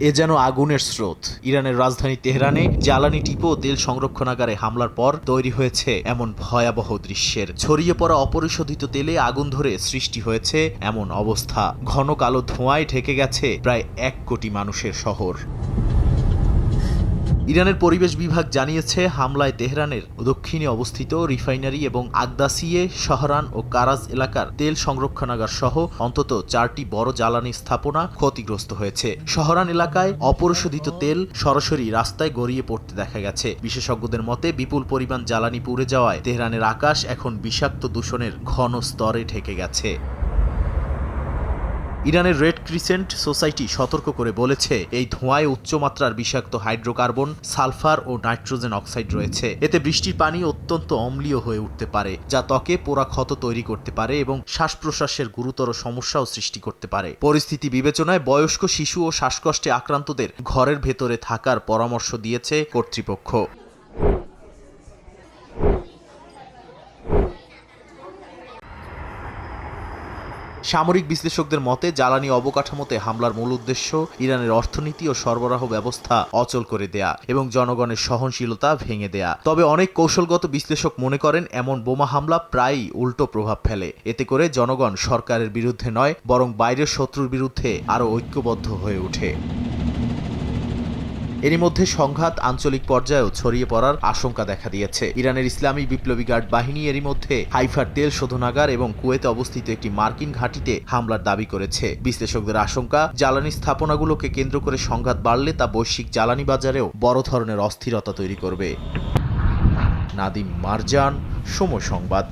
এ যেন আগুনের স্রোত। ইরানের রাজধানী তেহরানে জ্বালানি ডিপো ও তেল সংরক্ষণাগারে হামলার পর তৈরি হয়েছে এমন ভয়াবহ দৃশ্যের। ছড়িয়ে পড়া অপরিশোধিত তেলে আগুন ধরে সৃষ্টি হয়েছে এমন অবস্থা। ঘন কালো ধোঁয়ায় ঢেকে গেছে প্রায় 1 কোটি মানুষের শহর। ইরানের পরিবেশ বিভাগ জানিয়েছে, হামলায় তেহরানের দক্ষিণে অবস্থিত রিফাইনারি এবং আগদাসিয়ে, শহরান ও কারাজ এলাকার তেল সংরক্ষণাগার সহ অন্তত 4টি বড় জ্বালানি স্থাপনা ক্ষতিগ্রস্ত হয়েছে। শহরান এলাকায় অপরিশোধিত তেল সরাসরি রাস্তায় গড়িয়ে পড়তে দেখা গেছে। বিশেষজ্ঞদের মতে, বিপুল পরিমাণ জ্বালানি পুড়ে যাওয়ায় তেহরানের আকাশ এখন বিষাক্ত দূষণের ঘন স্তরে ঢেকে গেছে। ইরানের রেড ক্রিসেন্ট সোসাইটি সতর্ক করে বলেছে, এই ধোঁয়ায় উচ্চমাত্রার বিষাক্ত হাইড্রোকার্বন, সালফার ও নাইট্রোজেন অক্সাইড রয়েছে। এতে বৃষ্টির পানি অত্যন্ত অম্লীয় হয়ে উঠতে পারে, যা ত্বকে পোড়া ক্ষত তৈরি করতে পারে এবং শ্বাস প্রশ্বাসের গুরুতর সমস্যাও সৃষ্টি করতে পারে। পরিস্থিতি বিবেচনায় বয়স্ক, শিশু ও শ্বাসকষ্টে আক্রান্তদের ঘরের ভেতরে থাকার পরামর্শ দিয়েছে কর্তৃপক্ষ। সামরিক বিশ্লেষকদের মতে, জ্বালানি অবকাঠামোতে হামলার মূল উদ্দেশ্য ইরানের অর্থনীতি ও সরবরাহ ব্যবস্থা অচল করে দেয়া এবং জনগণের সহনশীলতা ভেঙে দেয়া। তবে অনেক কৌশলগত বিশ্লেষক মনে করেন, এমন বোমা হামলা প্রায়ই উল্টো প্রভাব ফেলে। এতে করে জনগণ সরকারের বিরুদ্ধে নয়, বরং বাইরের শত্রুর বিরুদ্ধে আরও ঐক্যবদ্ধ হয়ে ওঠে। এরই মধ্যে সংঘাত আঞ্চলিক পর্যায়েও ছড়িয়ে পড়ার আশঙ্কা দেখা দিয়েছে। ইরানের ইসলামী বিপ্লবী গার্ড বাহিনী এরই মধ্যে হাইফার তেল শোধনাগার এবং কুয়েতে অবস্থিত একটি মার্কিন ঘাঁটিতে হামলার দাবি করেছে। বিশ্লেষকদের আশঙ্কা, জ্বালানি স্থাপনাগুলোকে কেন্দ্র করে সংঘাত বাড়লে তা বৈশ্বিক জ্বালানি বাজারেও বড় ধরনের অস্থিরতা তৈরি করবে। নাদিম মারজান, সময় সংবাদ।